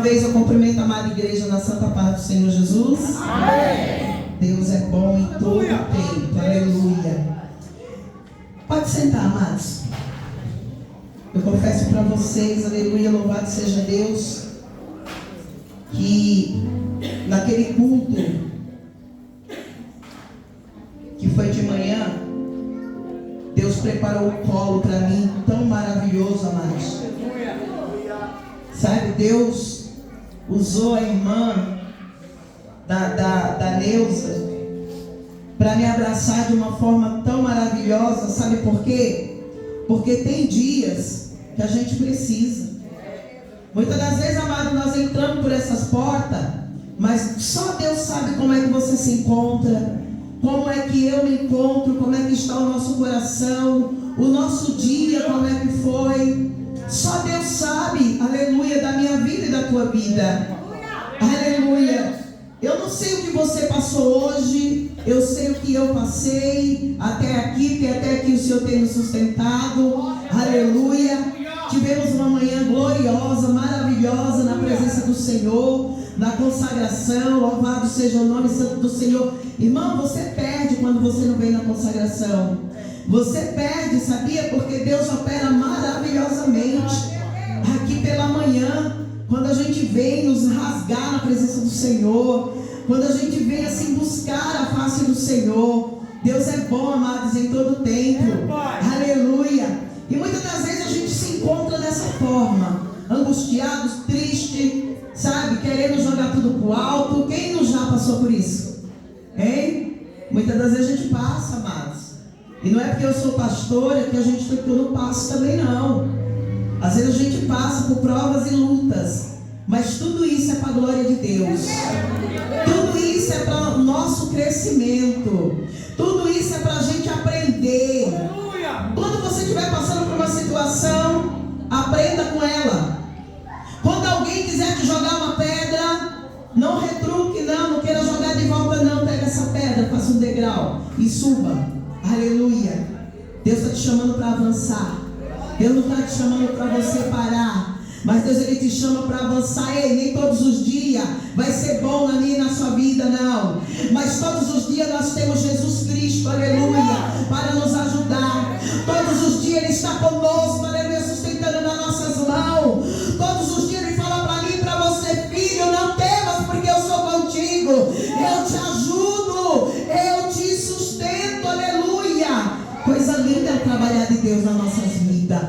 vez eu cumprimento a amada igreja na santa paz do Senhor Jesus. Amém. Deus é bom em todo tempo. Aleluia. Pode sentar, amados. Eu confesso para vocês, aleluia, louvado seja Deus, que naquele culto que foi de manhã, Deus preparou um colo para mim tão maravilhoso, amados. Sabe, Deus usou a irmã da Neuza para me abraçar de uma forma tão maravilhosa. Sabe por quê? Porque tem dias que a gente precisa. Muitas das vezes, amado, nós entramos por essas portas, mas só Deus sabe como é que você se encontra, como é que eu me encontro, como é que está o nosso coração, o nosso dia, como é que foi. Só Deus sabe, aleluia, da minha vida e da tua vida. Aleluia. Eu não sei o que você passou hoje, eu sei o que eu passei até aqui, porque até aqui o Senhor tem nos sustentado. Aleluia. Tivemos uma manhã gloriosa, maravilhosa na presença do Senhor, na consagração. Louvado seja o nome santo do Senhor. Irmão, você perde quando você não vem na consagração. Você perde, sabia? Porque Deus opera maravilhosamente aqui pela manhã. Quando a gente vem nos rasgar na presença do Senhor, quando a gente vem assim buscar a face do Senhor, Deus é bom, amados, em todo tempo. Aleluia. E muitas das vezes a gente se encontra dessa forma, angustiados, triste, sabe, querendo jogar tudo pro alto. Quem não já passou por isso? Hein? Muitas das vezes a gente passa, amados. E não é porque eu sou pastora que a gente não passa também, não. Às vezes a gente passa por provas e lutas, mas tudo isso é para a glória de Deus. Tudo isso é para o nosso crescimento. Tudo isso é para a gente aprender. Quando você estiver passando por uma situação, aprenda com ela. Quando alguém quiser te jogar uma pedra, não retruque, não queira jogar de volta, não. Pega essa pedra, faça um degrau e suba. Aleluia. Deus está te chamando para avançar. Deus não está te chamando para você parar, mas Deus, Ele te chama para avançar. Ei, nem todos os dias vai ser bom na minha e na sua vida, não. Mas todos os dias nós temos Jesus Cristo, aleluia, para nos ajudar. Todos os dias Ele está conosco, aleluia, sustentando nas nossas mãos. Todos os dias Ele fala para mim e para você: filho, não temas, porque eu sou contigo. Eu te ajudo, eu te sustento, aleluia. Coisa linda é o trabalhar de Deus nas nossas vidas.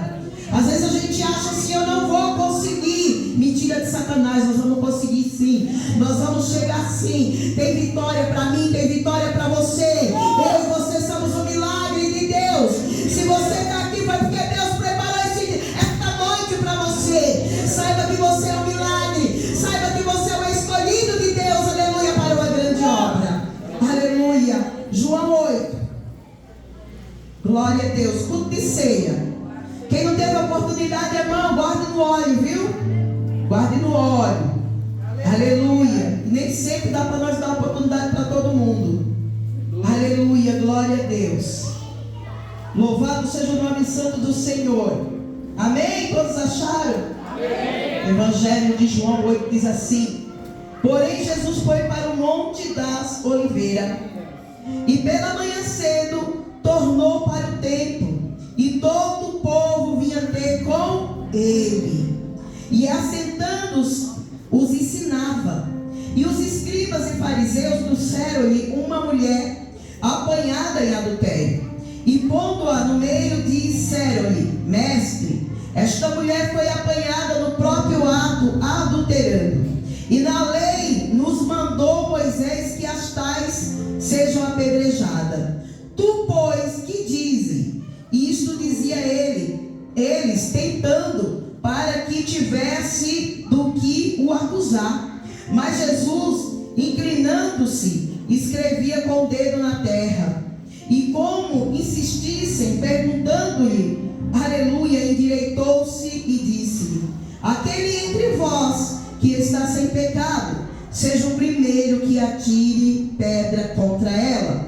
Às vezes a gente acha assim: eu não vou conseguir. Mentira de Satanás, nós vamos conseguir sim. Nós vamos chegar sim. Tem vitória para mim, tem vitória para você. Eu e você somos um milagre de Deus. Se você está aqui foi porque Deus preparou esta noite para você. Saiba que você é um milagre. Saiba que você é um escolhido de Deus, aleluia, para uma grande obra. Aleluia. João 8. Glória a Deus. Culto de ceia. Quem não teve a oportunidade, irmão, guarde no óleo, viu? Guarde no óleo. Aleluia. E nem sempre dá para nós dar oportunidade para todo mundo. Aleluia. Glória a Deus. Louvado seja o nome santo do Senhor. Amém? Todos acharam? Amém. Evangelho de João 8 diz assim: porém Jesus foi para o Monte das Oliveiras, e pela manhã cedo tornou para o templo, e todo o povo vinha ter com ele, e assentando-os, os ensinava. E os escribas e fariseus trouxeram-lhe uma mulher apanhada em adultério, e pondo-a no meio, disseram-lhe: mestre, esta mulher foi apanhada no próprio ato, adulterando. E na lei nos mandou Moisés que as tais sejam apedrejadas. Tu, pois, que dizem? Isto dizia eles tentando, para que tivesse do que o acusar. Mas Jesus, inclinando-se, escrevia com o dedo na terra. E como insistissem, perguntando-lhe, aleluia, endireitou-se e disse-lhe: aquele entre vós que está sem pecado, seja o primeiro que atire pedra contra ela.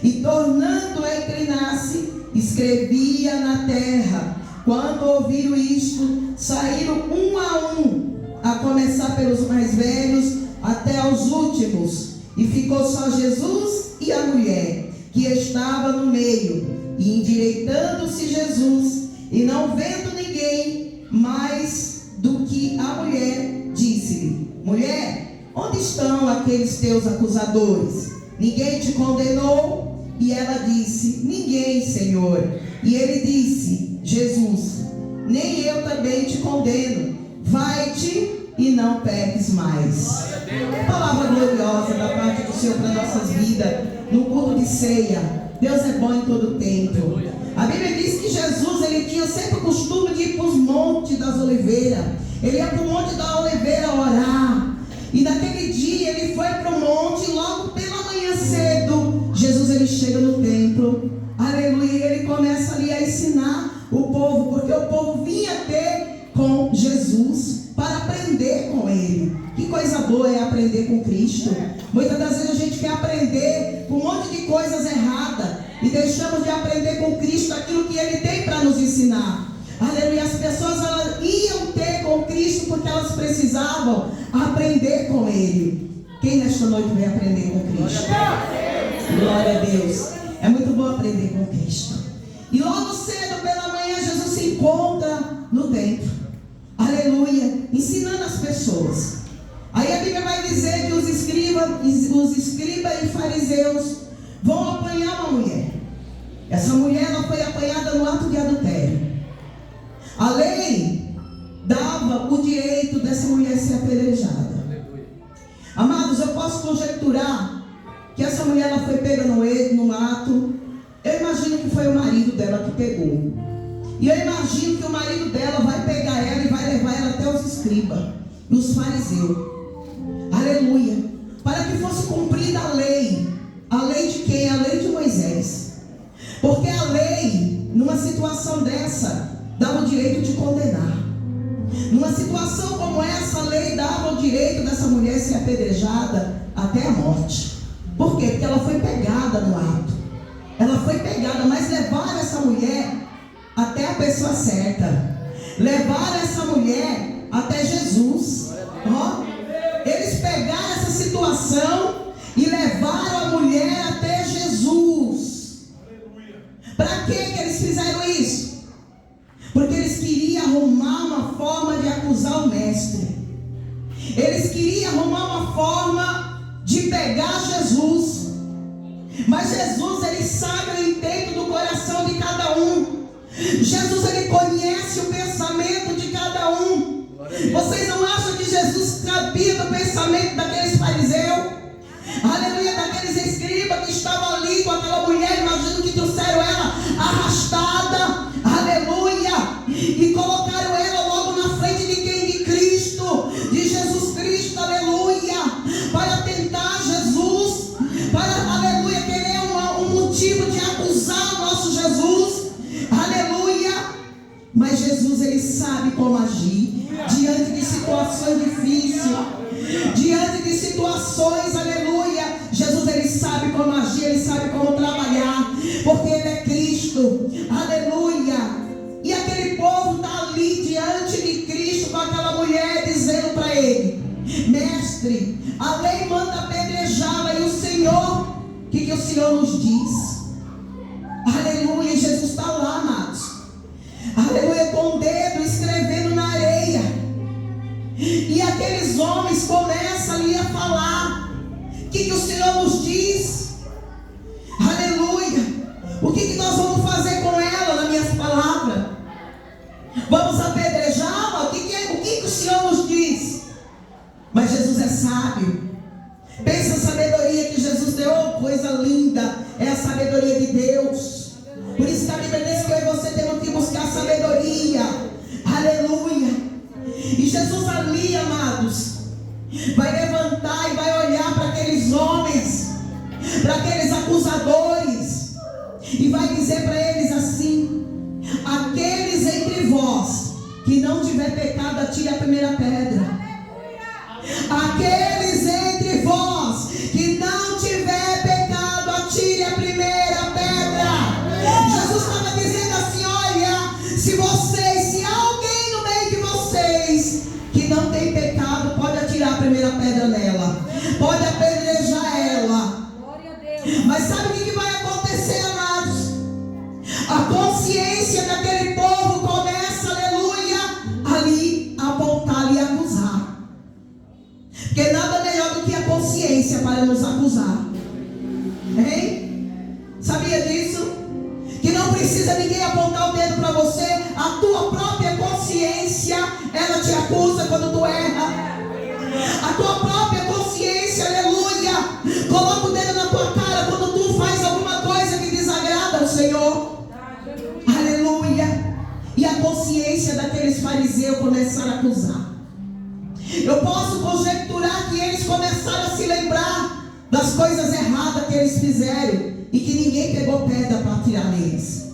E tornando a inclinar-se, escrevia na terra. Quando ouviram isto, saíram um a um, a começar pelos mais velhos até aos últimos. E ficou só Jesus e a mulher, que estava no meio. E endireitando-se Jesus, e não vendo ninguém mais do que a mulher, disse-lhe: mulher, onde estão aqueles teus acusadores? Ninguém te condenou? E ela disse: ninguém, Senhor. E ele disse, Jesus: nem eu também te condeno. Vai-te e não peques mais. Palavra gloriosa da parte do Senhor para nossas vidas, no culto de ceia. Deus é bom em todo tempo. A Bíblia diz que Jesus, ele tinha sempre o costume de ir para os montes das oliveiras. Ele ia para o monte da oliveira orar. E naquele dia ele foi para o monte, e logo pela manhã cedo, Jesus ele chega no templo. Aleluia, e ele começa ali a ensinar o povo, porque o povo vinha ter com Jesus para aprender com ele. Que coisa boa é aprender com Cristo. Muitas das vezes a gente quer aprender com um monte de coisas erradas e deixamos de aprender com Cristo aquilo que ele tem para nos ensinar. Aleluia. As pessoas elas iam ter com Cristo porque elas precisavam aprender com ele. Quem nesta noite vai aprender com Cristo? Glória a Deus. É muito bom aprender com Cristo. E logo cedo pela manhã Jesus se encontra no templo. Aleluia. Ensinando as pessoas. Aí a Bíblia vai dizer que os escribas e fariseus vão apanhar uma mulher. Essa mulher ela foi apanhada no ato de adultério. A lei dava o direito dessa mulher ser apedrejada. Amados, eu posso conjecturar que essa mulher ela foi pega no ato. Eu imagino que foi o marido dela que pegou. E eu imagino que o marido dela vai pegar ela e vai levar ela até os escribas e os fariseus. Aleluia. Para que fosse cumprida a lei. A lei de quem? A lei de Moisés. Porque a lei, numa situação dessa, dava o direito de condenar. Numa situação como essa, a lei dava o direito dessa mulher ser apedrejada até a morte. Por quê? Porque ela foi pegada no ato. Ela foi pegada, mas levaram essa mulher até a pessoa certa. Levaram essa mulher até Jesus. Eles pegaram essa situação e levaram a mulher até Jesus. Para que eles fizeram isso? Porque eles queriam arrumar uma forma de acusar o mestre. Eles queriam arrumar uma forma de pegar Jesus. Mas Jesus, ele sabe o intento do coração de cada um. Jesus, ele conhece o pensamento de cada um. Vocês não acham que Jesus sabia do pensamento daqueles fariseus? Aleluia, daqueles escribas que estavam ali com aquela mulher. Imagino que trouxeram ela arrastada. Aleluia. E colocaram ela logo na frente de quem? De Cristo, de Jesus Cristo. Aleluia. Para tentar Jesus, para, aleluia, querer um motivo de acusar o nosso Jesus. Aleluia. Mas Jesus, ele sabe como agir diante de situações difíceis, diante de situações, aleluia. Jesus, ele sabe como agir, ele sabe como trabalhar, porque ele é Cristo. Aleluia. E aquele povo está ali diante de Cristo com aquela mulher dizendo para ele: mestre, a lei manda apedrejá-la, e o Senhor, o que o Senhor nos diz? Aleluia. E Jesus está lá, amados, aleluia, com o dedo escrevendo na areia. E aqueles homens começam ali a falar: o que o Senhor nos diz? Aleluia. O que nós vamos fazer com ela, nas minhas palavras? Vamos apedrejá-la? O que o Senhor nos diz? Mas Jesus é sábio. Pensa a sabedoria que Jesus deu. Oh, coisa linda é a sabedoria de Deus. Por isso que a Bíblia diz que eu e você temos que buscar sabedoria. Aleluia. E Jesus ali, amados, vai levantar e vai olhar para aqueles homens, para aqueles acusadores, e vai dizer para eles assim: aqueles entre vós que não tiver pecado, atire a primeira pedra. Aqueles entre vós que não tiver pecado, atire a primeira pedra. Jesus estava dizendo assim: olha, se alguém no meio de vocês que não tem pecado, consciência para nos acusar. Hein? Sabia disso? Que não precisa ninguém apontar o dedo para você. A tua própria consciência, ela te acusa quando tu erra. A tua própria consciência, aleluia, coloca o dedo na tua cara quando tu faz alguma coisa que desagrada ao Senhor. Aleluia. E a consciência daqueles fariseus começaram a acusar. Eu posso conjecturar que eles começaram a se lembrar das coisas erradas que eles fizeram e que ninguém pegou pedra para atirar neles,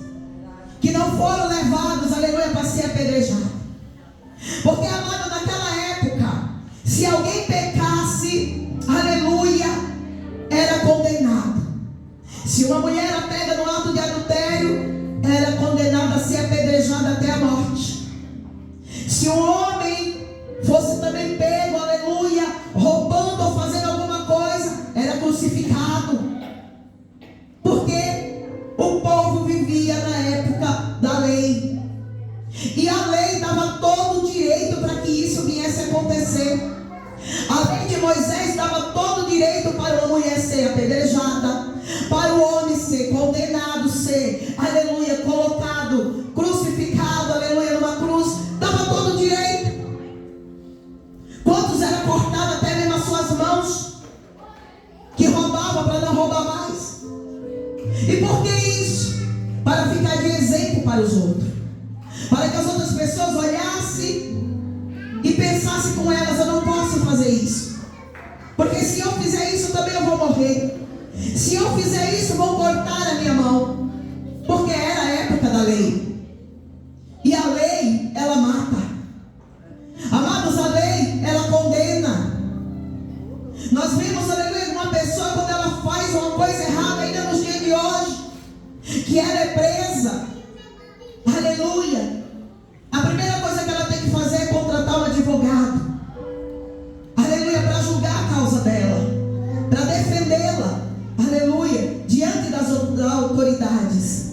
que não foram levados, aleluia, para ser apedrejados. Porque, amado, naquela época, se alguém pecasse, aleluia, era condenado. Se uma mulher era pega no ato de adultério, era condenada a ser apedrejada até a morte. Se um homem fosse também pego, aleluia, roubando ou fazendo alguma coisa, era crucificado. Porque o povo vivia na época da lei. E a lei dava todo o direito para que isso viesse a acontecer. A lei de Moisés dava todo o direito para uma mulher ser apedrejada, para o homem ser condenado, ser, aleluia, colocado, crucificado, aleluia, numa cruz. Dava todo o direito. Quantos eram cortados até mesmo as suas mãos, que roubavam para não roubar mais? E por que isso? Para ficar de exemplo para os outros, para que as outras pessoas olhassem e pensassem com elas: eu não posso fazer isso, porque se eu fizer isso também eu vou morrer. Se eu fizer isso vão cortar a minha mão. Porque era a época da lei. E a lei, ela mata. Amados, a lei, ela condena. Nós vimos, aleluia, uma pessoa quando ela faz uma coisa errada ainda nos dias de hoje, que ela é presa, aleluia, a primeira coisa que ela tem que fazer é contratar um advogado, aleluia, para julgar a causa dela, para defendê-la, aleluia, diante das autoridades.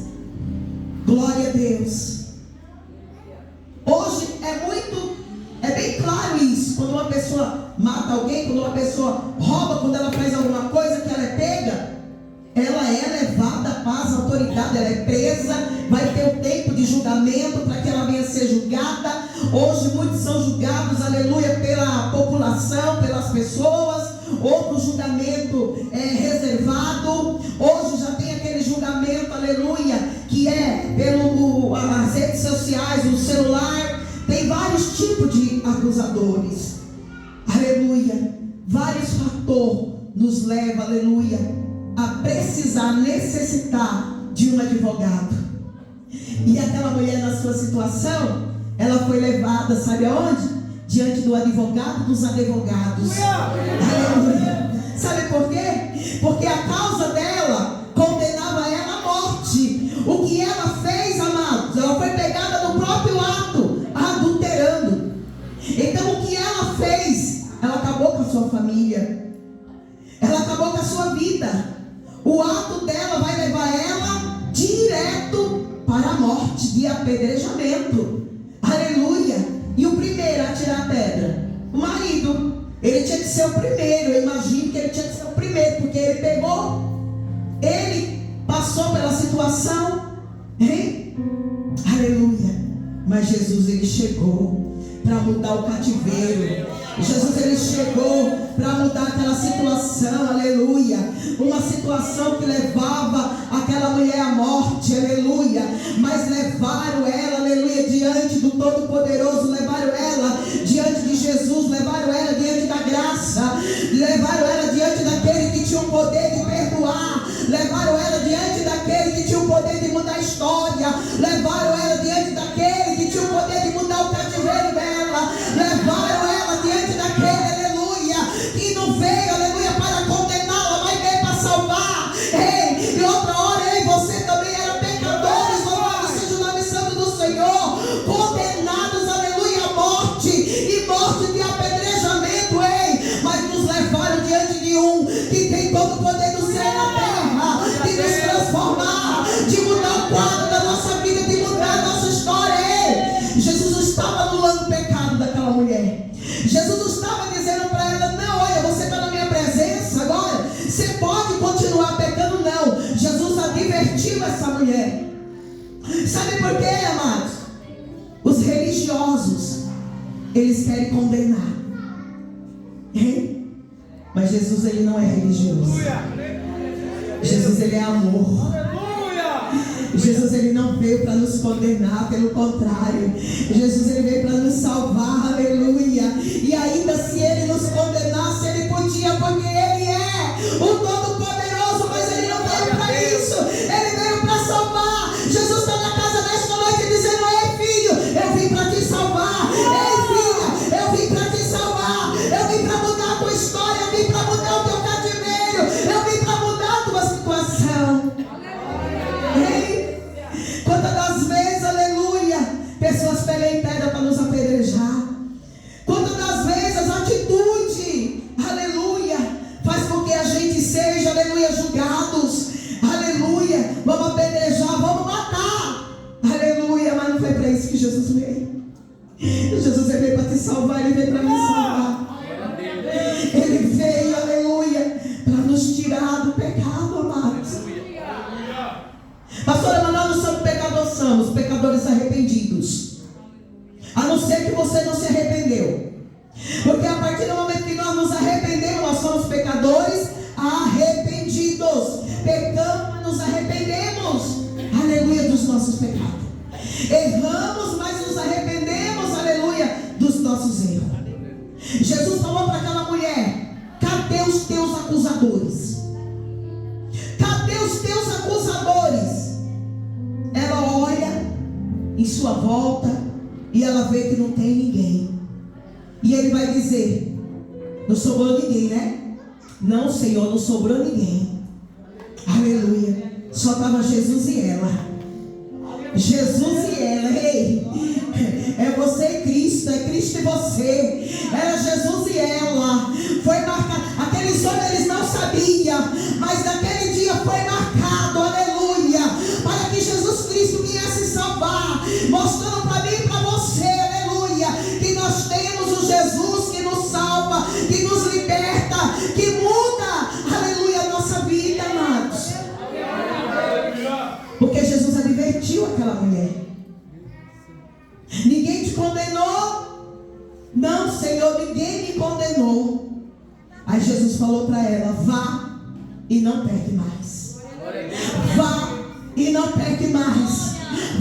Glória a Deus. Hoje é bem claro isso. Quando uma pessoa mata alguém, quando uma pessoa rouba, quando ela faz alguma coisa que ela é pega, ela é levada para as autoridades, ela é presa, vai ter o tempo de julgamento para que ela venha ser julgada. Hoje muitos são julgados, aleluia, pela população, pelas pessoas. Outro julgamento é reservado. Hoje já tem aquele julgamento, aleluia, que é pelas redes sociais, o celular. Tem vários tipos de acusadores, aleluia. Vários fatores nos levam, aleluia, a precisar, necessitar de um advogado. E aquela mulher, na sua situação, ela foi levada, sabe aonde? Diante do advogado dos advogados. Aleluia. Sabe por quê? Porque a causa dela condenava ela à morte. O que ela fez, amados, ela foi pegada no próprio ato, adulterando. Então o que ela fez? Ela acabou com a sua família, ela acabou com a sua vida. O ato dela vai levar ela direto para a morte, de apedrejamento. Aleluia. E o primeiro a tirar a pedra, o marido, ele tinha que ser o primeiro. Eu imagino que ele tinha que ser o primeiro, porque ele pegou, ele passou pela situação, hein? Aleluia. Mas Jesus, ele chegou para mudar o cativeiro. Jesus, ele chegou para mudar aquela situação, aleluia. Uma situação que levava aquela mulher à morte, aleluia. Mas levaram ela, aleluia, diante do Todo-Poderoso. Levaram ela diante de Jesus. Levaram ela diante da graça. Levaram ela diante daquele que tinha o poder de perdoar. Levaram ela diante daquele que tinha o poder de mudar a história. Levaram ela diante daquele que tinha o poder de mudar o cativeiro dela. Levaram ela diante daquele, aleluia, que não veio, aleluia, para condená-la, mas veio para salvar. Ei, e outra hora, ei, você também era pecadores, louvado seja o nome santo do Senhor, condenados, aleluia, à morte, e morte de apedrejamento, ei, mas nos levaram diante de um que tem todo o poder do céu e da terra, de nos transformar, de mudar o quadro da nossa vida, de mudar a nossa história. Ei, Jesus não estava anulando o pecado daquela mulher. Jesus não estava dizendo para ela: não, olha, você está na minha presença, Sabe por quê, amados? Os religiosos, eles querem condenar. Mas Jesus, ele não é religioso. Jesus, ele é amor. Jesus, ele não veio para nos condenar, pelo contrário. Jesus, ele veio para nos salvar, aleluia. E ainda se ele nos condenasse, ele podia, porque ele é o Todo-Poderoso, mas ele não veio para isso. Ele veio para salvar. Jesus está na casa nesta noite dizendo: ei, filho, eu vim para te salvar. Ei, filha, eu vim para te salvar. Eu vim para mudar a tua história. Eu vim para mudar o teu cativeiro. Eu vim para mudar a tua situação. Quantas das vezes, aleluia, pessoas pegam em pedra para nos apedrejar. Quantas das vezes a atitude, aleluia, faz com que a gente seja, aleluia, julgados. Aleluia, vamos apedrejar, vamos matar. Aleluia, mas não foi para isso que Jesus veio. Jesus veio para te salvar, ele veio para me salvar. Ele veio, aleluia, para nos tirar do pecado, amados. Pastora, mas nós não somos pecadores, somos pecadores arrependidos. A não ser que você não se arrependeu. Porque a partir do momento que nós nos arrependemos, nós somos pecadores arrependidos. Pecamos, mas nos arrependemos, aleluia, dos nossos pecados. Erramos, mas nos arrependemos, aleluia, dos nossos erros. Jesus falou para aquela mulher: cadê os teus acusadores? Cadê os teus acusadores? Ela olha em sua volta e ela vê que não tem ninguém. E ele vai dizer: não sobrou ninguém, né? Não, Senhor, não sobrou ninguém. Aleluia. Só estava Jesus e ela. Jesus e ela. Ei, é você e Cristo. É Cristo e você. Era Jesus e ela. Foi marcado. Aqueles homens, eles não sabiam, mas naquele dia foi marcado, aleluia, para que Jesus Cristo viesse salvar, mostrando para mim e para você, aleluia, que nós temos o Jesus que nos salva, que nos liberta, que muda, aleluia, a nossa vida, amados. Porque Jesus advertiu aquela mulher: ninguém te condenou? Não, Senhor, ninguém me condenou. Aí Jesus falou para ela: vá e não peque mais. Vá e não peque mais.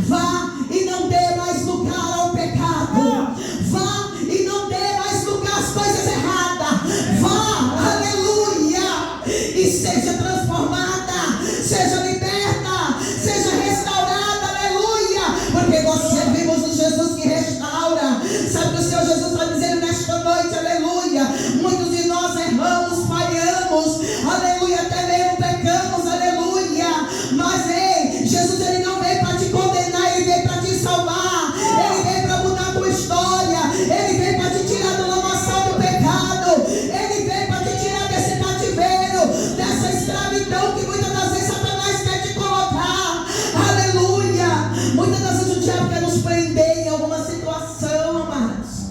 Vá e não dê mais lugar ao pecado. Vá e não dê mais lugar às coisas erradas. Vá, aleluia, e seja transformada, seja liberta, seja restaurada, aleluia. Porque nós servimos o Jesus que restaura. Sabe o que o Senhor Jesus está dizendo nesta noite, aleluia? Muitos de nós erramos, falhamos, aleluia, até mesmo pecamos, aleluia. Mas ei, Jesus, ele não veio para te condenar, ele veio para te salvar. Ele veio para mudar a tua história. Ele veio para te tirar da lamaçal do pecado. Ele veio para te tirar desse cativeiro, dessa escravidão que muitas das vezes Satanás quer te colocar. Aleluia. Muitas das vezes o diabo quer nos prender em alguma situação, amados.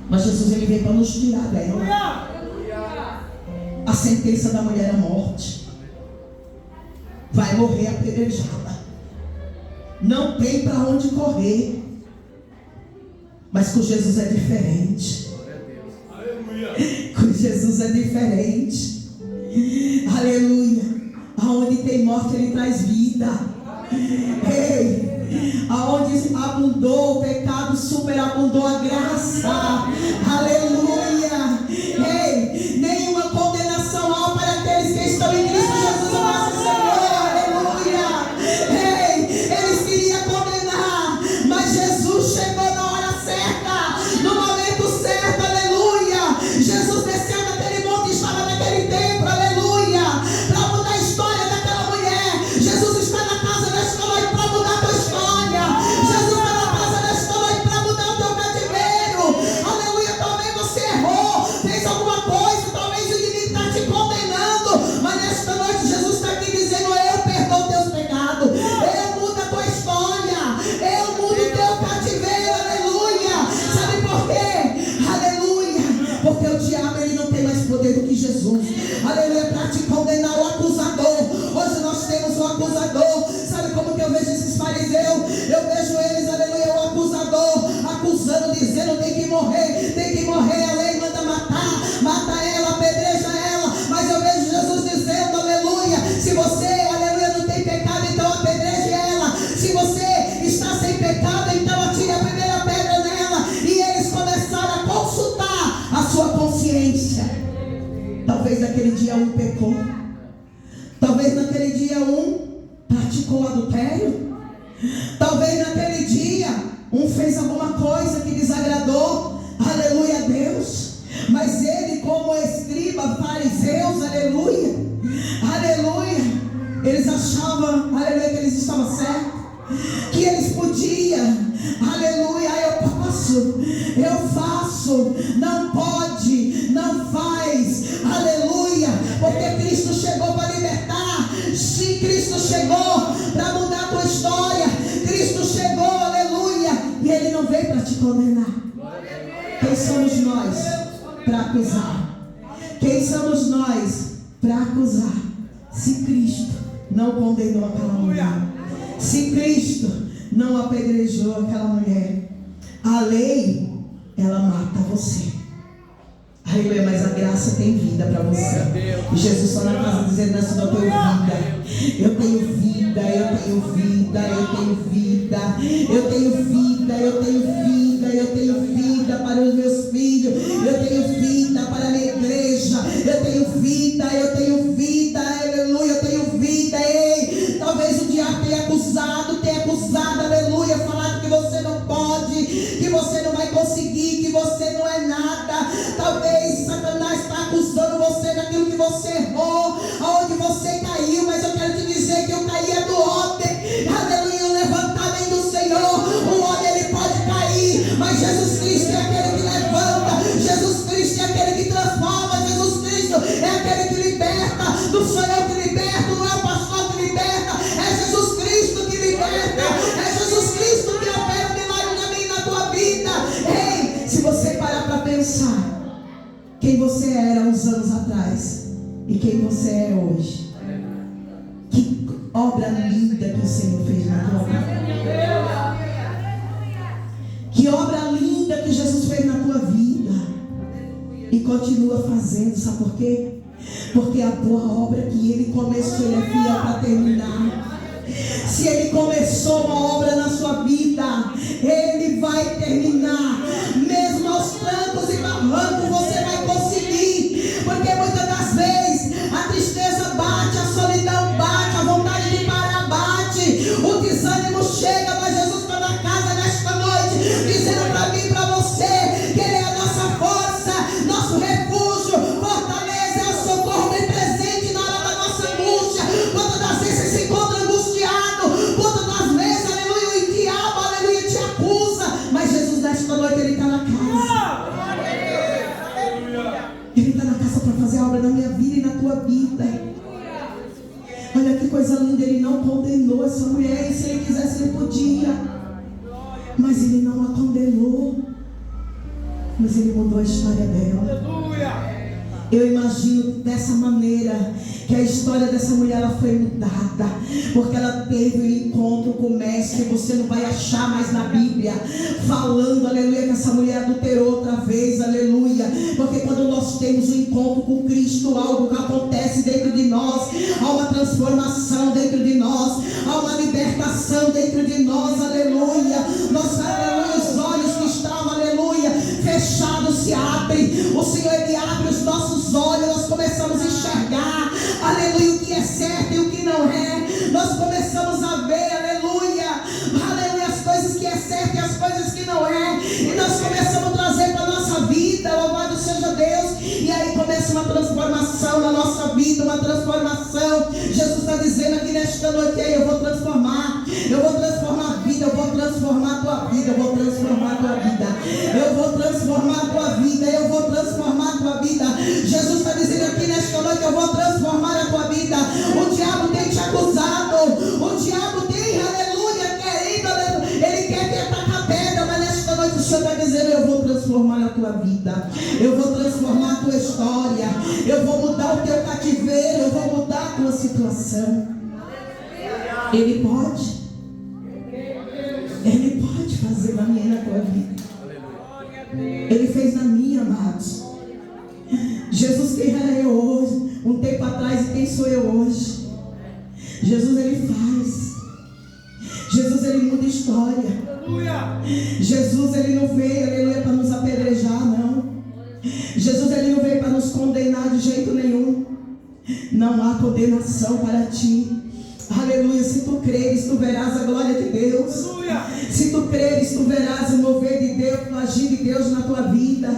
Mas Jesus, ele veio para nos tirar dela. A sentença da mulher é a morte. Vai morrer apedrejada. Não tem para onde correr. Mas com Jesus é diferente. Com Jesus é diferente. Aleluia. Aonde tem morte, ele traz vida. Ei, aonde abundou o pecado, superabundou a graça. Aleluia. Ei, nenhuma condenação há para aqueles que estão em Cristo Jesus, o nosso Senhor. Aleluia. Ei, eles queriam condenar, mas Jesus chegou na hora certa, no momento certo. Aleluia. Jesus desceu daquele monte, estava naquele templo. Aleluia. Para mudar a história daquela mulher. Jesus está na casa nesta noite para mudar a tua história. Jesus está na casa nesta noite para mudar o teu cativeiro. Aleluia. Talvez você errou, fez alguma coisa, talvez o inimigo está te condenando, mas nesta noite Jesus está aqui dizendo: eu perdoo teus pecados, eu mudo a tua história, eu mudo o teu cativeiro. Aleluia. Sabe por quê? Aleluia. Porque o diabo, ele não tem mais poder do que Jesus. Aleluia. Para te condenar, o acusador. Hoje nós temos um acusador. Sabe como que eu vejo esses fariseus, eu vejo eles, aleluia, o acusador, acusando, dizendo, tem que morrer, a lei manda matar, mata ela, apedreja ela, mas eu vejo Jesus dizendo, aleluia, se você, aleluia, não tem pecado, então apedreje ela, se você está sem pecado, então atire a primeira pedra nela, e eles começaram a consultar a sua consciência. Talvez naquele dia um pecou, talvez naquele dia um praticou adultério, talvez naquele dia um fez alguma coisa que desagradou, aleluia, a Deus. Mas ele, como escriba, fariseus, aleluia, eles achavam, aleluia, que eles estavam certos, que eles podiam, aleluia, eu faço, não pode, não faz, aleluia, porque Cristo chegou para libertar. Sim, Cristo chegou para mudar a tua história, Cristo chegou, aleluia, e Ele não veio para te condenar. Quem somos nós para acusar? Quem somos nós para acusar? Se Cristo não condenou aquela mulher, se Cristo não apedrejou aquela mulher, a lei, ela mata você. Aleluia, mas a graça tem vida para você. E Jesus só na casa dizendo assim, eu tenho vida. Eu tenho vida, eu tenho vida, eu tenho vida, eu tenho vida, eu tenho vida, eu tenho vida para os meus filhos, eu tenho vida para a minha igreja, eu tenho vida, aleluia, eu tenho vida. Ei, talvez o diabo tenha acusado, aleluia, falado que você não pode, que você não vai conseguir, que você não é nada. Talvez Satanás está acusando você daquilo que você errou, aonde você caiu, mas eu quero te dizer que o cair é do homem, aleluia, o levantar vem do Senhor. O homem ele pode cair, mas Jesus Cristo é aquele que levanta, Jesus Cristo é aquele que transforma, Jesus Cristo é aquele que liberta. Não sou eu que liberto, não é o pastor que liberta, é Jesus Cristo que liberta, é Jesus Cristo que opera milagre na minha e na tua vida. Ei, se você parar para pensar quem você era uns anos atrás e quem você é hoje, que obra linda que o Senhor fez na tua vida, que obra linda que Jesus fez na tua vida e continua fazendo. Sabe por quê? Porque a boa obra que Ele começou, Ele é fiel para terminar. Se Ele começou uma obra na sua vida, Ele vai terminar. Mesmo aos trancos e barrancos você vai conseguir, porque muitas das vezes a tristeza bate, a solidão bate, a vontade de parar bate, o desânimo chega, mas Jesus está na casa nesta noite, dizendo para mim e para você que Ele é a nossa força, nosso refúgio, fortaleza, é o socorro bem presente na hora da nossa angústia. Quantas das vezes você se encontra angustiado, quantas das vezes, aleluia, o diabo, aleluia, te acusa, mas Jesus nesta noite Ele está na casa. Ele está na casa para fazer a obra na minha vida e na tua vida. Olha que coisa linda, Ele não condenou essa mulher, e se Ele quisesse Ele podia, mas Ele não a condenou, mas Ele mudou a história dela. Eu imagino dessa maneira que a história dessa mulher ela foi mudada, porque ela teve um encontro com o mestre. Você não vai achar mais na Bíblia falando, aleluia, que essa mulher adulterou outra vez, aleluia, porque quando nós temos um encontro com Cristo, algo que acontece dentro de nós, há uma transformação dentro de nós, há uma libertação dentro de nós, aleluia. Nós, aleluia, os olhos que estavam, aleluia, fechados se abrem, o Senhor Ele abre os nossos olhos, nós começamos a enxergar, aleluia, o que é certo e o que não é. Nós começamos a ver, aleluia, as coisas que é certo e as coisas que não é, e nós começamos a trazer para a nossa vida, louvado seja Deus, e aí começa uma transformação na nossa vida, uma transformação. Jesus está dizendo aqui nesta noite, aí eu vou transformar a vida, eu vou transformar a tua vida, eu vou transformar a tua vida, eu vou transformar a tua vida, eu vou transformar a tua vida. Jesus está dizendo aqui nesta noite, eu vou transformar a tua vida. O diabo tem te acusado, o diabo tem, aleluia, querido, ele quer te atacar pedra, mas nesta noite o Senhor está dizendo, eu vou transformar a tua vida, eu vou transformar a tua história, eu vou mudar o teu cativeiro, eu vou mudar a tua situação. Ele pode. fez na minha, amados. Jesus, quem era eu hoje, um tempo atrás, e quem sou eu hoje? Jesus, Ele faz. Jesus, Ele muda história. Jesus, Ele não veio, aleluia, para nos apedrejar, não. Jesus, Ele não veio para nos condenar de jeito nenhum. Não há condenação para ti. Aleluia. Se tu creres, tu verás a glória de Deus. Aleluia. Se tu creres, tu verás o mover de Deus, o agir de Deus na tua vida.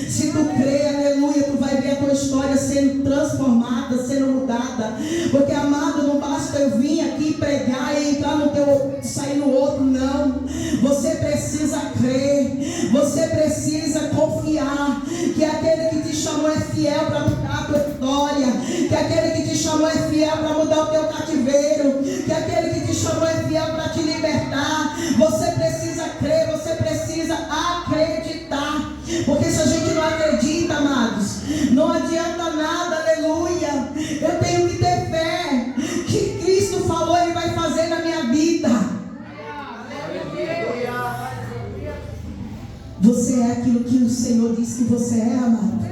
Se tu crer, aleluia, tu vai ver a tua história sendo transformada, sendo mudada. Porque, amado, não basta eu vir aqui pregar e entrar no teu, sair no outro, não. Você precisa crer. Você precisa confiar que aquele que te chamou é fiel para mudar a tua história. Que aquele que te chamou é fiel para mudar o teu cativeiro. Que aquele que te chamou é fiel para te libertar. Você precisa crer, você precisa acreditar. Porque se a gente não acredita, amados, não adianta nada, aleluia. Eu tenho que ter fé que Cristo falou, Ele vai fazer na minha vida. Você é aquilo que o Senhor disse que você é, amado.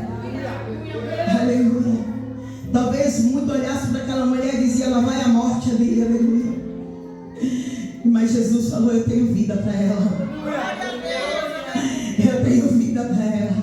Aleluia. Talvez muito olhasse para aquela mulher e dizia, ela vai à morte ali, aleluia. Mas Jesus falou, eu tenho vida para ela. Eu tenho vida para ela.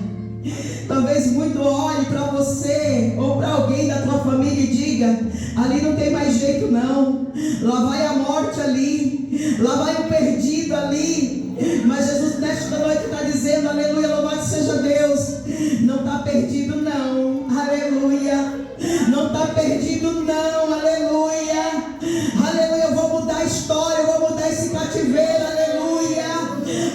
Talvez muito olhe para você ou para alguém da tua família e diga, ali não tem mais jeito não. Lá vai a morte ali. Lá vai o perdido ali. Mas Jesus nesta noite está dizendo, aleluia, louvado seja Deus. Não está perdido não. Aleluia. Não está perdido não, aleluia. Aleluia, eu vou mudar a história, eu vou mudar esse cativeiro, aleluia.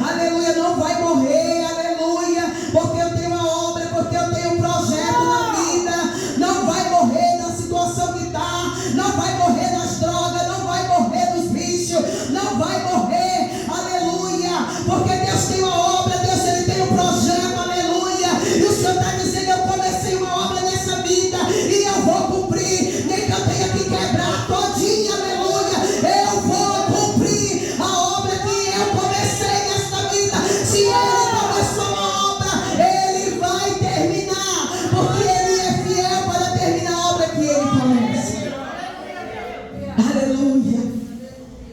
Aleluia, não vai morrer, aleluia. Porque eu tenho uma obra, porque eu tenho um projeto na vida. Não vai morrer na situação que está. Não vai morrer nas drogas, não vai morrer nos vícios. Não vai morrer, aleluia. Porque Deus tem uma obra, Deus Ele tem um projeto, aleluia. E o Senhor está dizendo, eu comecei uma obra nessa vida e eu vou cumprir, nem que eu tenha que quebrar todinha, aleluia, eu vou cumprir a obra que eu comecei nesta vida. Se Ele começou uma obra, Ele vai terminar, porque Ele é fiel para terminar a obra que Ele começa. Aleluia,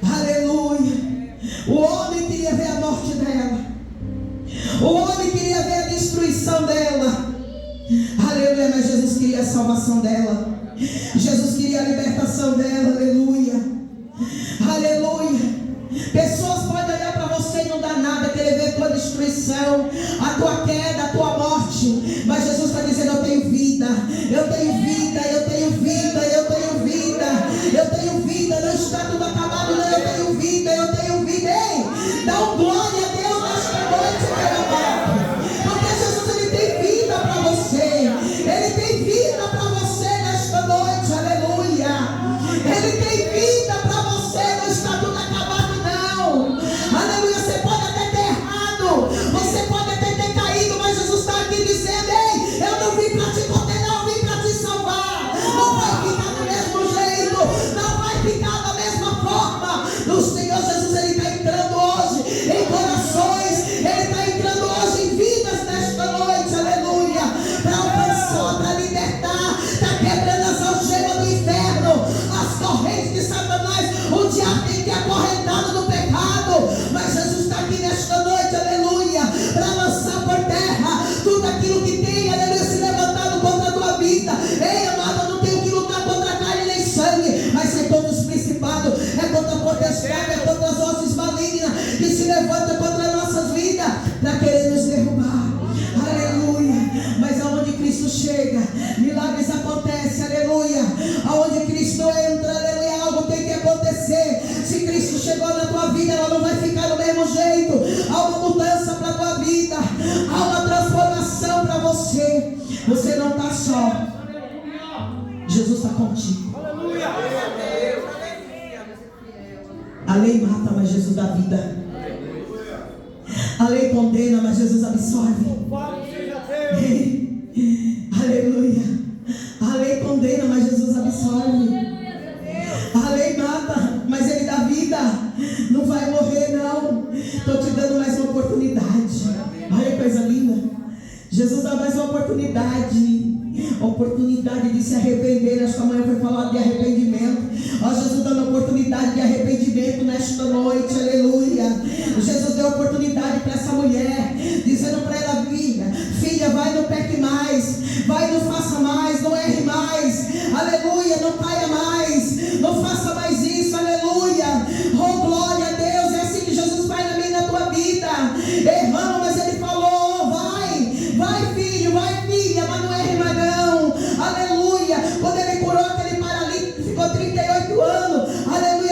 aleluia. O homem queria ver a morte dela, o homem queria ver a destruição dela. Aleluia, mas Jesus queria a salvação dela. Jesus queria a libertação dela, aleluia. Aleluia. Pessoas podem olhar para você e não dar nada, querer ver a tua destruição, a tua queda, a tua morte. Mas Jesus está dizendo, eu tenho vida, eu tenho vida, eu tenho vida, eu tenho vida, eu tenho vida, não está tudo acabado, não, eu tenho vida, eu tenho vida. Ei, dá um glória a Deus nesta noite, meu amado. Porque Jesus, Ele tem vida para você. Ele tem vida para você nesta noite, aleluia. Ele tem vida para você, não está tudo acabado não. Aleluia, você pode até ter errado, você pode até ter caído, mas Jesus está aqui dizendo, ei, eu não vim para te condenar, eu vim para te salvar. Não vai ficar do mesmo jeito, não vai ficar da mesma forma. O Senhor Jesus, Ele está entrando hoje em corações, Ele está entrando hoje em vidas nesta noite, aleluia, para alcançar, para libertar, está quebrando as algemas do inferno, as correntes de Satanás. O diabo tem que ter acorrentado no pecado, mas Jesus está aqui nesta noite, aleluia, para lançar por terra tudo aquilo que tem, aleluia, se levantado contra a tua vida. Ei, amado, eu não tenho que lutar contra carne nem sangue, mas é contra os principados, é contra a potestade, é contra as hostes malignas que se levantam contra as nossas vidas para querer nos derrubar. Aleluia. Mas aonde Cristo chega, milagres acontecem, aleluia. Aonde Cristo entra, aleluia, algo tem que acontecer. Se Cristo chegou na tua vida, ela não vai ficar do mesmo jeito. Há uma mudança para a tua vida, há uma transformação para você. Você não está só, Jesus está contigo. A lei mata, mas Jesus dá vida. A lei condena, mas Jesus absolve. Aleluia. A lei condena, mas Jesus absolve. A lei mata, mas Ele dá vida. Não vai morrer não. Estou te dando mais uma oportunidade. Olha que coisa linda. Jesus dá mais uma oportunidade de se arrepender. Esta manhã foi falado de arrependimento. Ó, Jesus dando oportunidade de arrependimento nesta noite, aleluia. Jesus deu oportunidade para essa mulher, dizendo para ela: filha, vai, não peque mais, vai, não faça mais, não erre mais, aleluia, não caia mais, não faça mais isso, aleluia. Oh, glória a Deus. É assim que Jesus faz na minha e na tua vida. Erramos, mas Ele falou: vai filho, vai filha, mas não erre mais não, aleluia. Quando Ele curou aquele paralítico, ficou 38 anos, aleluia,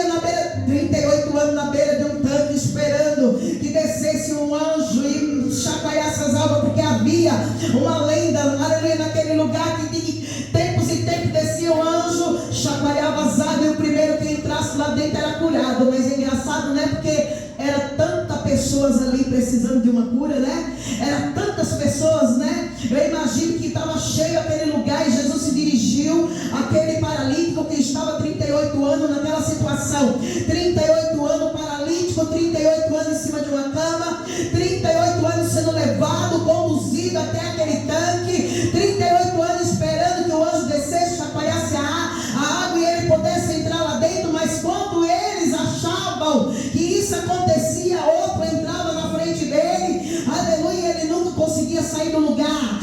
38 anos na beira de um tanque, esperando que descesse um anjo e chacoalhasse as águas, porque havia uma lenda, aleluia, naquele lugar, que de tempos em tempos descia um anjo, chacoalhava as águas, e o primeiro que entrasse lá dentro era curado. Mas é engraçado, né? Porque era tantas pessoas ali precisando de uma cura, né? Era tantas pessoas, né? Eu imagino que estava cheio aquele lugar, e Jesus se dirigiu àquele paralítico que estava 38 anos naquela situação. 38 anos paralítico, 38 anos em cima de uma cama, 38 anos sendo levado, conduzido até aquele tanque, 38 anos esperando que o anjo descesse, chacoalhasse a água e ele pudesse entrar lá dentro. Mas quando eles achavam que isso acontecia, outro entrava na frente dele, aleluia, ele nunca conseguia sair do lugar,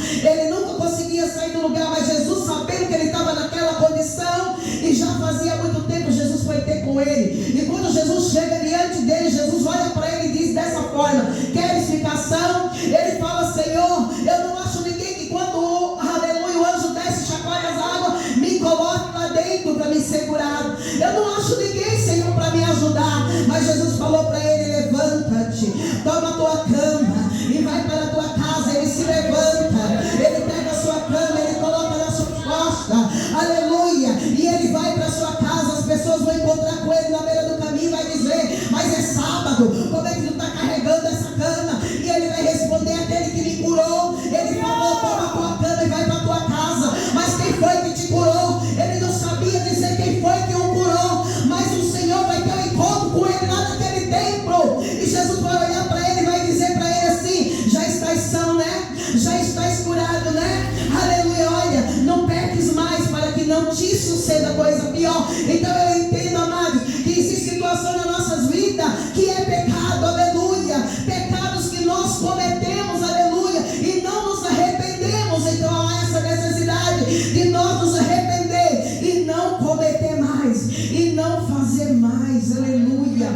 mas Jesus, sabendo que ele estava naquela condição, e já fazia muito tempo, Jesus foi ter com ele, e quando Jesus chega diante dele, Jesus olha para ele e diz dessa forma: quer explicação? Ele fala: Senhor, eu não acho ninguém que quando, aleluia, o anjo desce e chacoalha as águas, me coloque lá dentro para me segurar. Eu não acho ninguém, Senhor, para me ajudar. Mas Jesus falou para ele: levanta-te, toma a tua cama e vai para a tua casa. Ele se levanta, ele pega a sua cama, ele coloca na sua costa, aleluia, e ele vai para a sua casa. As pessoas vão encontrar com ele na beira do caminho e vai dizer: mas é sábado, como é que tu está carregando essa cama? E ele vai responder: aquele que me curou, ele falou: toma a tua cama e vai para a tua casa. Mas quem foi que te curou? Ele não sabia dizer quem foi que o curou, mas o Senhor vai ter um encontro com ele lá naquele templo, e Jesus vai olhar para ele e vai dizer para ele assim: já estás são, né? Já estás curado, né? Aleluia. Olha, não peques mais, para que não te suceda coisa pior. Então eu entendo, amados, que existe situação nas nossas vidas que é pecado, aleluia, pecados que nós cometemos, aleluia, e não nos arrependemos. Então há essa necessidade de nós nos arrepender e não cometer mais, e não fazer mais, aleluia,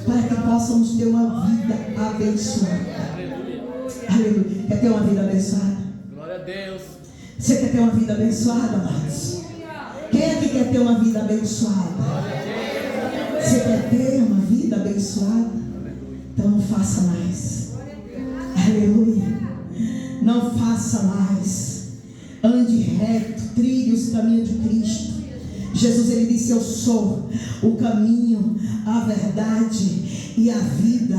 para que possamos ter uma vida abençoada. Aleluia. Quer ter uma vida abençoada? Glória a Deus. Você quer ter uma vida abençoada, amados? Quem é que quer ter uma vida abençoada? Você quer ter uma vida abençoada? Então não faça mais. Aleluia. Não faça mais. Ande reto, trilhe os caminhos de Cristo. Jesus, ele disse: eu sou o caminho, a verdade e a vida,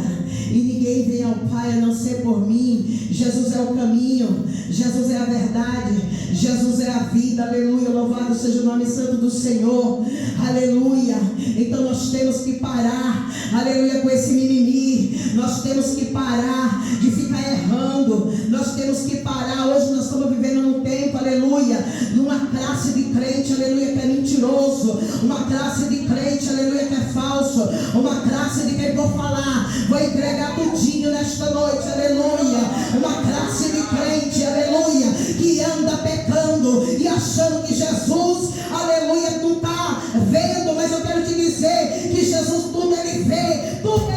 e ninguém vem ao Pai a não ser por mim. Jesus é o caminho, Jesus é a verdade, Jesus é a vida, aleluia. Louvado seja o nome santo do Senhor, aleluia. Então nós temos que parar, aleluia, com esse mimimi. Nós temos que parar de ficar errando, nós temos que parar. Hoje nós estamos vivendo num tempo, aleluia, numa classe de crente, aleluia, que é mentiroso, uma classe de crente, aleluia, que é falso, uma classe de quem vou falar, vou entregar tudinho nesta noite, aleluia, uma classe de crente, aleluia, que anda pecando e achando que Jesus, aleluia, tu está vendo. Mas eu quero te dizer que Jesus tudo ele vê, tudo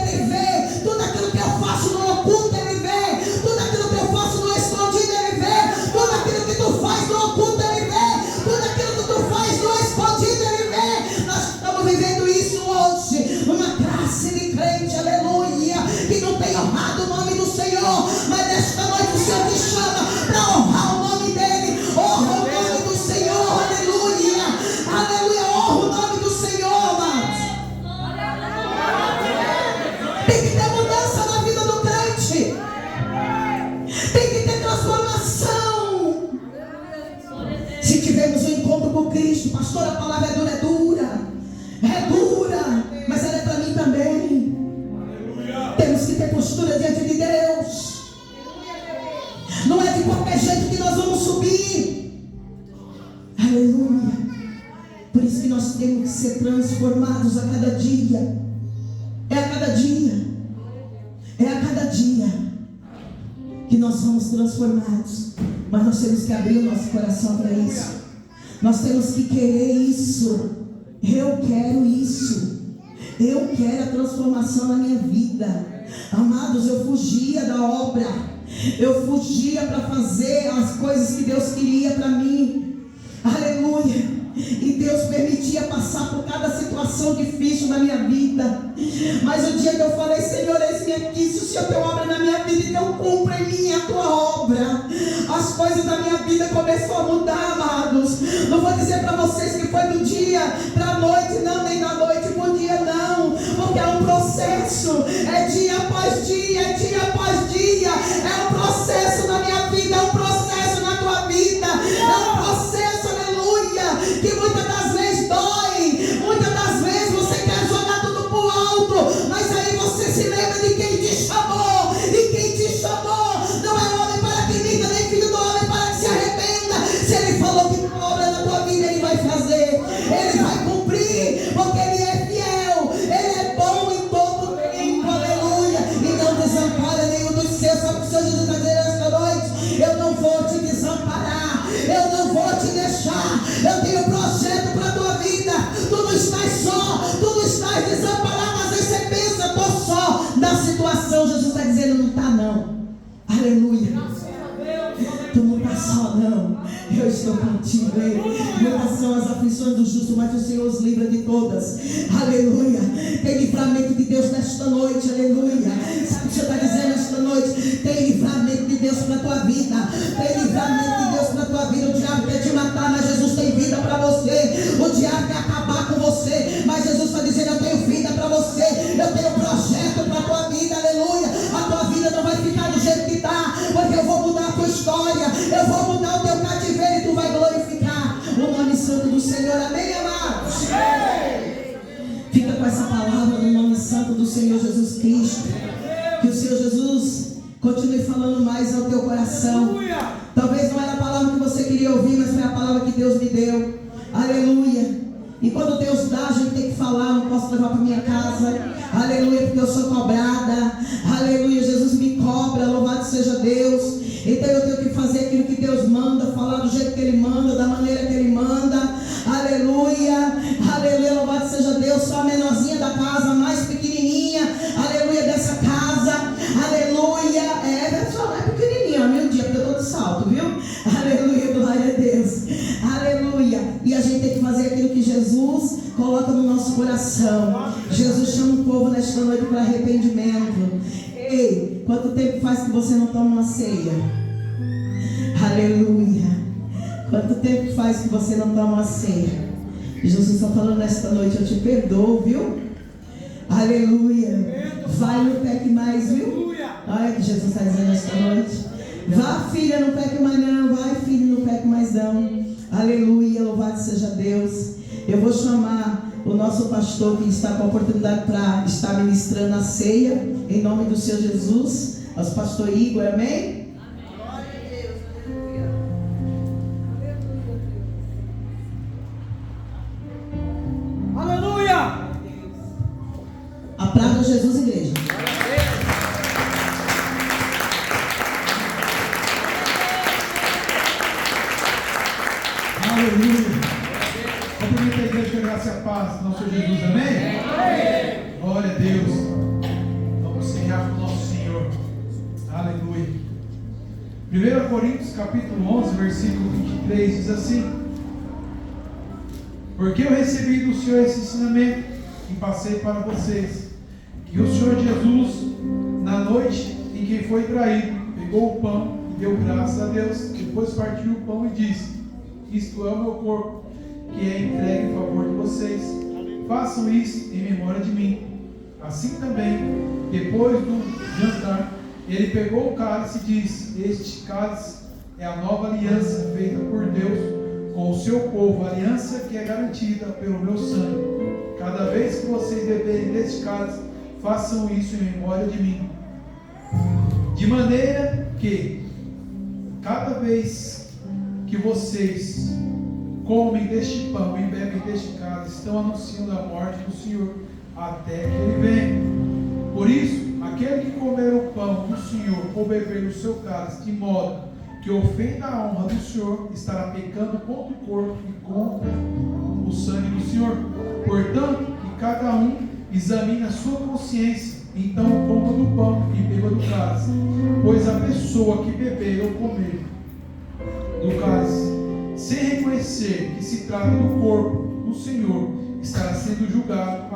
aquilo que eu faço no oculto ele vê, tudo aquilo que eu faço no escondido ele vê, tudo aquilo que tu faz no oculto ele vê, tudo aquilo que tu faz no escondido ele vê. Nós estamos vivendo isso hoje, uma classe de crente, aleluia, que não tem honrado o nome do Senhor, mas nesta noite o Senhor te chama para honrar o nome dele. Honra o nome do Senhor, aleluia, aleluia, honra o nome do Senhor, amados. Tem que ter mudança na vida do crente, tem que ter transformação. Se tivermos um encontro com Cristo, pastor, a palavra é dura, mas ela é para mim também. Temos que ter postura diante de Deus. Não é de qualquer nós temos que ser transformados a cada dia. É a cada dia. É a cada dia que nós somos transformados. Mas nós temos que abrir o nosso coração para isso. Nós temos que querer isso. Eu quero isso. Eu quero a transformação na minha vida. Amados, eu fugia da obra. Eu fugia para fazer as coisas que Deus queria para mim. Aleluia. E Deus permitia passar por cada situação difícil na minha vida. Mas o dia que eu falei: Senhor, eis-me aqui, se o Senhor tem obra na minha vida, então cumpra em mim a tua obra. As coisas da minha vida começaram a mudar, amados. Não vou dizer para vocês que foi do dia para a noite, não, nem da noite para o dia, não. Porque é um processo, é dia após dia, é dia após dia. É um processo na minha vida, é um processo na tua vida. É um processo, aleluia, que muitas das vezes dói. Muitas das vezes você quer jogar tudo pro alto, mas aí você se lembra de quem te chamou. E quem te chamou não é homem para que minta, nem filho do homem para que se arrependa. Se ele falou que a obra na tua vida, ele vai fazer, ele vai cumprir, porque ele é fiel, ele é bom em todo tempo, aleluia, e não desampara nenhum dos seus. Sabe o que o Senhor Jesus está dizendo esta noite? Eu não vou te desamparar, eu não vou te deixar. Eu tenho projeto para a tua vida. Tu não estás só, tu não estás desamparado. Às vezes você pensa: estou só na situação. Jesus está dizendo: não está não. Aleluia. Tu não está só não. Eu estou contigo. Muitas são as aflições do justo, mas o Senhor os livra de todas. Aleluia. Tem livramento de Deus nesta noite. Aleluia. Sabe o que o Senhor está dizendo esta noite? Tem livramento de Deus para a tua vida. Tem livramento de Deus para a tua vida. O diabo quer te matar, mas Jesus tem vida para você. O diabo quer acabar com você, mas Jesus está dizendo: eu tenho vida para você. Eu tenho projeto para a tua vida. Aleluia. A tua vida não vai ficar do jeito que está, porque eu vou mudar a tua história. Eu vou mudar o teu cativeiro e tu vai glorificar o nome santo do Senhor. Amém, amados? Fica com essa palavra no nome santo do Senhor Jesus Cristo. Que o Senhor Jesus continue falando mais ao teu coração. Talvez não era a palavra que você queria ouvir, mas foi a palavra que Deus me deu. Aleluia. E quando Deus dá, a gente tem que falar. Não posso levar para minha casa. Aleluia, porque eu sou cobrada. Aleluia, Jesus me cobra. Louvado seja Deus. Então eu tenho que fazer aquilo que Deus manda, falar do jeito que Ele manda, da maneira que Ele manda. Aleluia, aleluia, louvado seja Deus. Sou a menorzinha da casa, a mais pequenininha, aleluia, dessa casa. Aleluia, só não é pequenininha, humilde, porque eu estou de salto, viu? Aleluia, glória a Deus. Aleluia. E a gente tem que fazer aquilo que Jesus coloca no nosso coração. Jesus chama o povo nesta noite para arrependimento. Ei, quanto tempo faz que você não toma uma ceia? Aleluia. Quanto tempo faz que você não toma uma ceia? Jesus está falando nesta noite: eu te perdoo, viu? Aleluia. Vai, não peque mais, viu? Olha o que Jesus está dizendo nesta noite. Vá, filha, não peque mais não. Vai, filho, não peque mais não. Aleluia, louvado seja Deus. Eu vou chamar o nosso pastor que está com a oportunidade para estar ministrando a ceia, em nome do Senhor Jesus. Nosso pastor Igor, amém? Glória a Deus, aleluia. Aleluia. Aplauda Jesus, igreja. Aleluia. Cumprimenta a igreja com a graça e a paz do nosso Jesus, amém? Amém. Glória a Deus. Vamos encerrar com o nosso Senhor. Aleluia. 1 Coríntios capítulo 11, versículo 23 diz assim: porque eu recebi do Senhor esse ensinamento e passei para vocês, que o Senhor Jesus, na noite em que foi traído, pegou o pão e deu graças a Deus, depois partiu o pão e disse: isto é o meu corpo, que é entregue em favor de vocês. Façam isso em memória de mim. Assim também, depois do jantar, ele pegou o cálice e disse: este cálice é a nova aliança feita por Deus com o seu povo, a aliança que é garantida pelo meu sangue. Cada vez que vocês beberem deste cálice, façam isso em memória de mim. De maneira que, cada vez que vocês comem deste pão e bebem deste cálice estão anunciando a morte do Senhor até que Ele venha. Por isso, aquele que comer o pão do Senhor ou beber o seu cálice de modo que ofenda a honra do Senhor, estará pecando contra o corpo e contra o sangue do Senhor. Portanto, que cada um examine a sua consciência, então coma do pão e beba do cálice. Pois a pessoa que beber ou comer do cálice, sem reconhecer que se trata do corpo do Senhor, estará sendo julgada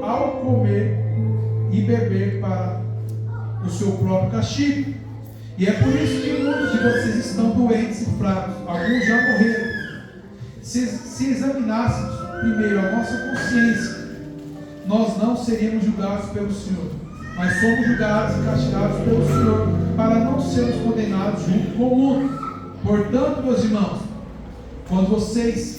ao comer e beber para o seu próprio castigo. E é por isso que muitos de vocês estão doentes e fracos, alguns já morreram. Se examinássemos primeiro a nossa consciência, nós não seríamos julgados pelo Senhor, mas somos julgados e castigados pelo Senhor, para não sermos condenados junto com o mundo. Portanto, meus irmãos, quando vocês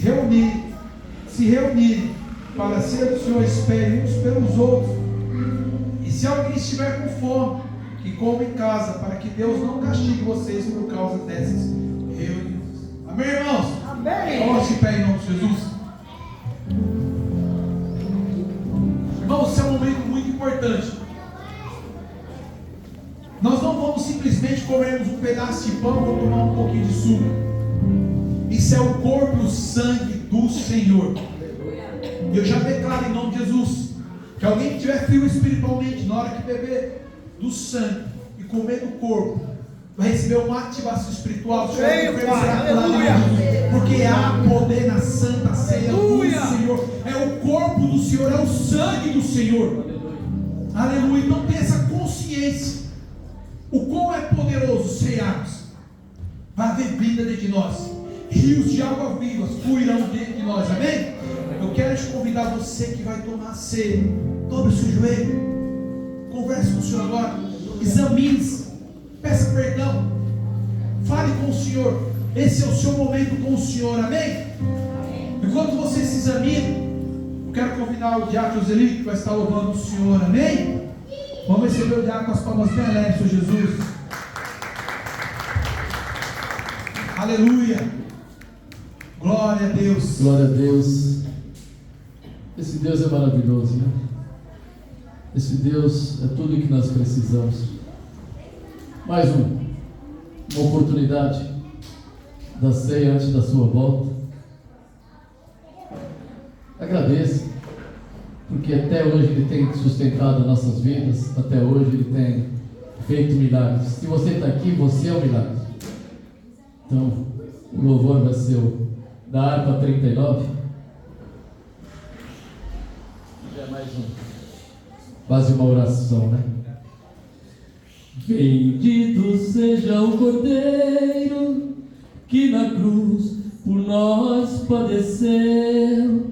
se reunirem para ser do Senhor, esperem uns pelos outros. E se alguém estiver com fome, que coma em casa, para que Deus não castigue vocês por causa dessas reuniões. Amém, irmãos? Amém. Coloque-se em pé em nome de Jesus. Irmãos, esse é um momento muito importante. Nós não vamos simplesmente comermos um pedaço de pão ou tomar um pouquinho de suco. Isso é o corpo e o sangue do Senhor. Eu já declaro em nome de Jesus que alguém que estiver frio espiritualmente, na hora que beber do sangue e comer do corpo, vai receber uma ativação espiritual. Porque há poder na santa ceia do Senhor. É o corpo do Senhor, é o sangue do Senhor. Aleluia. Então tenha essa consciência. O quão é poderoso ceiarmos. Vai haver vida dentro de nós. Rios de água vivas fluirão dentro de nós. Amém? Eu quero te convidar, você que vai tomar a ceia, dobre o seu joelho, converse com o Senhor agora, examine-se, peça perdão, fale com o Senhor. Esse é o seu momento com o Senhor. Amém? Enquanto você se examina, eu quero convidar o diácono Joseli, que vai estar louvando o Senhor. Amém? Vamos receber o diácono com as palmas bem alegres, Senhor Jesus. Aleluia. Glória a Deus. Glória a Deus. Esse Deus é maravilhoso, né? Esse Deus é tudo o que nós precisamos. Mais uma oportunidade da ceia antes da sua volta. Agradeça, porque até hoje Ele tem sustentado nossas vidas, até hoje Ele tem feito milagres. Se você está aqui, você é um milagre. Então, o louvor vai ser o da harpa 39. É mais quase uma oração, né? Bendito seja o Cordeiro que na cruz por nós padeceu.